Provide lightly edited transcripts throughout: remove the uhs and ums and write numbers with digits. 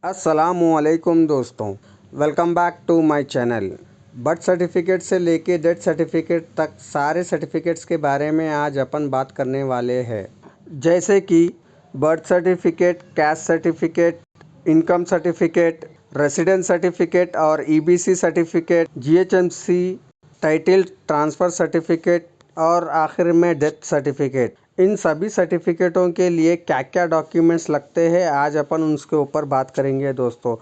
अस्सलामुअलैकुम दोस्तों, welcome back to my channel. Birth certificate से लेके डेथ सर्टिफिकेट तक सारे सर्टिफिकेट्स के बारे में आज अपन बात करने वाले हैं। जैसे कि birth certificate, caste certificate, income certificate, residence certificate और EBC certificate, GHMC title transfer certificate और आखिर में डेथ सर्टिफिकेट। इन सभी सर्टिफिकेटों के लिए क्या क्या डॉक्यूमेंट्स लगते हैं, आज अपन उसके ऊपर बात करेंगे दोस्तों।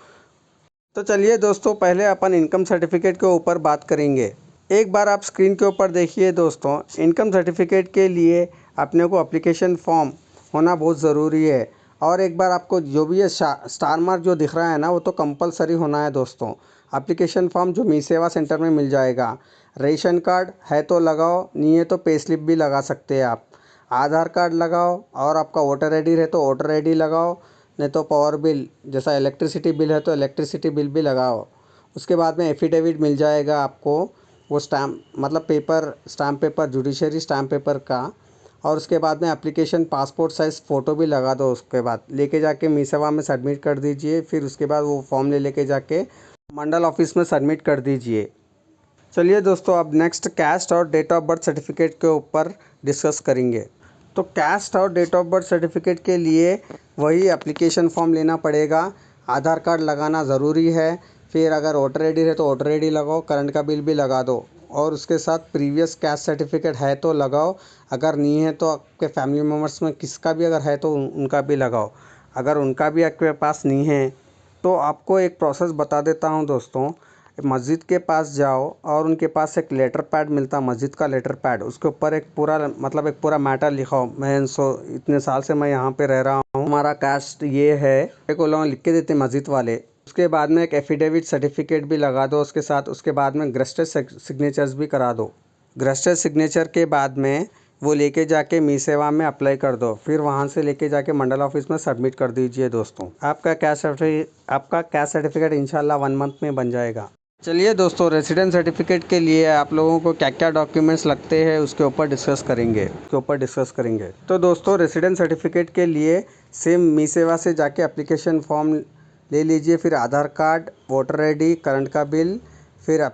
तो चलिए दोस्तों, पहले अपन इनकम सर्टिफिकेट के ऊपर बात करेंगे। एक बार आप स्क्रीन के ऊपर देखिए दोस्तों, इनकम सर्टिफिकेट के लिए अपने को एप्लीकेशन फॉर्म होना बहुत ज़रूरी है। और एक बार आपको जो भी ये स्टार मार्क जो दिख रहा है ना, वो तो कंपलसरी होना है दोस्तों। एप्लीकेशन फॉर्म जो मी सेवा सेंटर में मिल जाएगा। रेशन कार्ड है तो लगाओ, नहीं है तो पे स्लिप भी लगा सकते हैं आप। आधार कार्ड लगाओ और आपका वोटर आईडी है तो वोटर आईडी लगाओ, नहीं तो पावर बिल जैसा इलेक्ट्रिसिटी बिल है तो इलेक्ट्रिसिटी बिल भी लगाओ। उसके बाद में एफिडेविट मिल जाएगा आपको, वो स्टैम्प मतलब paper, stamp paper, judiciary stamp paper का। और उसके बाद में एप्लीकेशन पासपोर्ट साइज़ फ़ोटो भी लगा दो। उसके बाद लेके जाके मी सेवा में सबमिट कर दीजिए। फिर उसके बाद वो फॉर्म लेके जाके मंडल ऑफिस में सबमिट कर दीजिए। चलिए दोस्तों, अब नेक्स्ट कैस्ट और डेट ऑफ बर्थ सर्टिफिकेट के ऊपर डिस्कस करेंगे। तो कैस्ट और डेट ऑफ बर्थ सर्टिफिकेट के लिए वही एप्लीकेशन फॉर्म लेना पड़ेगा। आधार कार्ड लगाना ज़रूरी है। फिर अगर वोटर आईडी है तो वोटर आईडी लगाओ, करंट का बिल भी लगा दो। और उसके साथ प्रीवियस कैस्ट सर्टिफिकेट है तो लगाओ, अगर नहीं है तो आपके फैमिली मेम्बर्स में किसका भी अगर है तो उनका भी लगाओ। अगर उनका भी आपके पास नहीं है तो आपको एक प्रोसेस बता देता हूँ दोस्तों। मस्जिद के पास जाओ और उनके पास एक लेटर पैड मिलता, मस्जिद का लेटर पैड, उसके ऊपर एक पूरा मैटर लिखाओ। मैं इतने साल से मैं यहाँ पे रह रहा हूँ, हमारा कास्ट ये है, एक वो लोग लिख के देते मस्जिद वाले। उसके बाद में एक एफिडेविट सर्टिफिकेट भी लगा दो उसके साथ। उसके बाद में ग्रेस्टेड सिग्नेचर्स भी करा दो। ग्रेस्टेड सिग्नेचर के बाद में वो लेके जाके मी सेवा में अप्लाई कर दो। फिर वहाँ से लेके जाके मंडल ऑफिस में सबमिट कर दीजिए दोस्तों। आपका कैस्ट सर्टिफिकेट इंशाल्लाह 1 मंथ में बन जाएगा। चलिए दोस्तों, रेसिडेंस सर्टिफिकेट के लिए आप लोगों को क्या क्या डॉक्यूमेंट्स लगते हैं उसके ऊपर डिस्कस करेंगे। तो दोस्तों, रेसिडेंस सर्टिफिकेट के लिए सेम मी सेवा से जाके एप्लीकेशन फॉर्म ले लीजिए। फिर आधार कार्ड, वोटर आईडी, करंट का बिल, फिर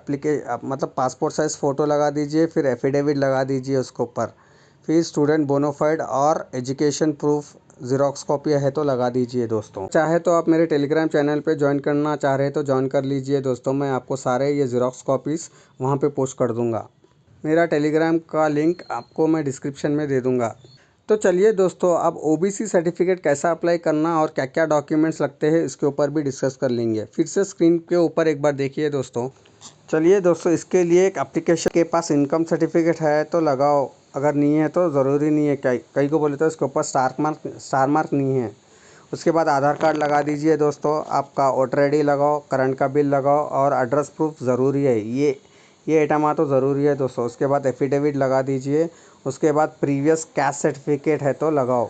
पासपोर्ट साइज़ फ़ोटो लगा दीजिए। फिर एफिडेविट लगा दीजिए उसके ऊपर। फिर स्टूडेंट बोनाफाइड और एजुकेशन प्रूफ ज़ेरॉक्स कॉपी है तो लगा दीजिए दोस्तों। चाहे तो आप मेरे टेलीग्राम चैनल पे ज्वाइन करना चाह रहे हैं तो ज्वाइन कर लीजिए दोस्तों। मैं आपको सारे ये ज़ेरॉक्स कॉपीज़ वहाँ पे पोस्ट कर दूँगा। मेरा टेलीग्राम का लिंक आपको मैं डिस्क्रिप्शन में दे दूँगा। तो चलिए दोस्तों, अब ओबीसी सर्टिफिकेट कैसा अप्लाई करना और क्या क्या डॉक्यूमेंट्स लगते हैं इसके ऊपर भी डिस्कस कर लेंगे। फिर से स्क्रीन के ऊपर एक बार देखिए दोस्तों। चलिए दोस्तों, इसके लिए एक एप्लीकेशन के पास इनकम सर्टिफिकेट है तो लगाओ, अगर नहीं है तो ज़रूरी नहीं है। कई को बोले तो इसके ऊपर स्टार मार्क नहीं है। उसके बाद आधार कार्ड लगा दीजिए दोस्तों। आपका वोटर आईडी लगाओ, करंट का बिल लगाओ और एड्रेस प्रूफ ज़रूरी है। ये आइटम तो ज़रूरी है दोस्तों। उसके बाद एफिडेविट लगा दीजिए। उसके बाद प्रीवियस कैस्ट सर्टिफिकेट है तो लगाओ।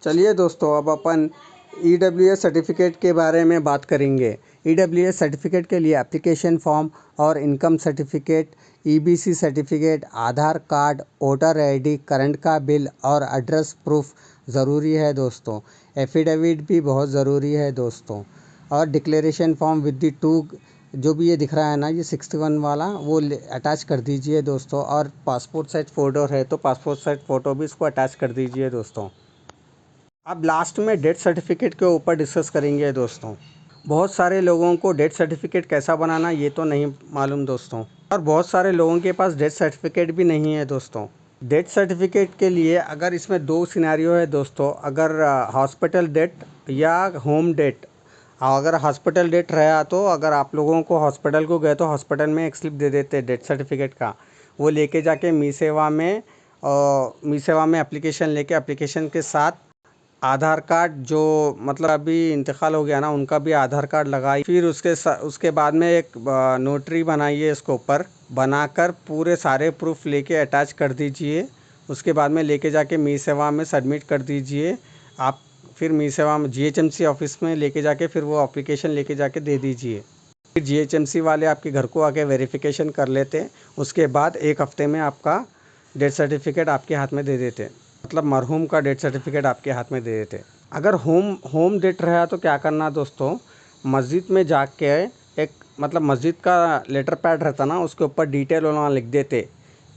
चलिए दोस्तों, अब अपन ईडब्ल्यूएस सर्टिफिकेट के बारे में बात करेंगे। ईडब्ल्यूएस सर्टिफिकेट के लिए एप्लीकेशन फॉर्म और इनकम सर्टिफिकेट, ईबीसी सर्टिफिकेट, आधार कार्ड, वोटर आईडी, करंट का बिल और एड्रेस प्रूफ ज़रूरी है दोस्तों। एफिडेविट भी बहुत ज़रूरी है दोस्तों। और declaration form with the two, जो भी ये दिख रहा है ना, ये 61 वाला, वो अटैच कर दीजिए दोस्तों। और पासपोर्ट साइज फ़ोटो है तो पासपोर्ट साइज फ़ोटो भी इसको अटैच कर दीजिए दोस्तों। अब लास्ट में डेथ सर्टिफिकेट के ऊपर डिस्कस करेंगे दोस्तों। बहुत सारे लोगों को डेथ सर्टिफिकेट कैसा बनाना ये तो नहीं मालूम दोस्तों, और बहुत सारे लोगों के पास डेथ सर्टिफिकेट भी नहीं है दोस्तों। डेथ सर्टिफिकेट के लिए अगर इसमें 2 सिनेरियो है दोस्तों, अगर हॉस्पिटल डेथ या होम डेथ। अगर हॉस्पिटल डेथ रहा तो अगर आप लोगों को हॉस्पिटल को गए तो हॉस्पिटल में एक स्लिप दे देते डेथ सर्टिफिकेट का, वो लेके जाके मी सेवा में एप्लीकेशन लेके एप्लीकेशन के साथ आधार कार्ड, जो मतलब अभी इंतकाल हो गया ना, उनका भी आधार कार्ड लगाई। फिर उसके बाद में एक नोटरी बनाइए, इसके ऊपर बनाकर पूरे सारे प्रूफ लेके अटैच कर दीजिए। उसके बाद में लेके जाके मी सेवा में सबमिट कर दीजिए आप। फिर मी सेवा में जीएचएमसी ऑफिस में लेके जाके फिर वो एप्लीकेशन लेके जाके दे दीजिए। फिर जीएचएमसी वाले आपके घर को आके वेरिफिकेशन कर लेते हैं। उसके बाद 1 हफ्ते में आपका डेथ सर्टिफिकेट आपके हाथ में दे देते, मतलब मरहूम का डेथ सर्टिफिकेट आपके हाथ में दे देते। अगर होम डेट रहा तो क्या करना दोस्तों, मस्जिद में जाके एक मतलब मस्जिद का लेटर पैड रहता ना, उसके ऊपर डिटेल वहाँ लिख देते।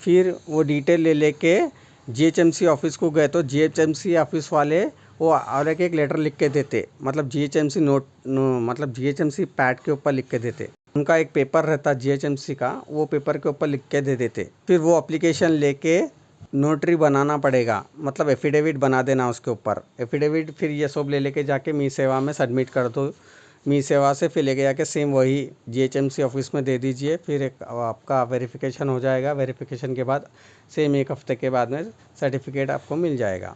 फिर वो डिटेल ले लेके जीएचएमसी ऑफिस को गए तो जीएचएमसी ऑफिस वाले वो और एक लेटर लिख के देते, मतलब जीएचएमसी मतलब जीएचएमसी पैड के ऊपर लिख के देते। उनका एक पेपर रहता जीएचएमसी का, वो पेपर के ऊपर लिख के दे देते। फिर वो एप्लीकेशन लेके नोटरी बनाना पड़ेगा, मतलब एफिडेविट बना देना उसके ऊपर। एफिडेविट फिर ये सब ले लेके जाके मी सेवा में सबमिट कर दो। मी सेवा से फिर लेके जाके सेम वही जीएचएमसी ऑफिस में दे दीजिए। फिर एक आपका वेरिफिकेशन हो जाएगा। वेरिफिकेशन के बाद सेम 1 हफ्ते के बाद में सर्टिफिकेट आपको मिल जाएगा।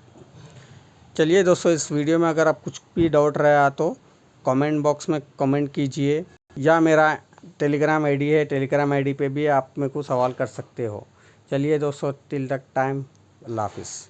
चलिए दोस्तों, इस वीडियो में अगर आप कुछ भी डाउट रहा तो कमेंट बॉक्स में कमेंट कीजिए, या मेरा टेलीग्राम आईडी है, टेलीग्राम आईडी पे भी आप मेरे को सवाल कर सकते हो। चलिए दोस्तों, टिल दैट टाइम, अल्लाह हाफिज़।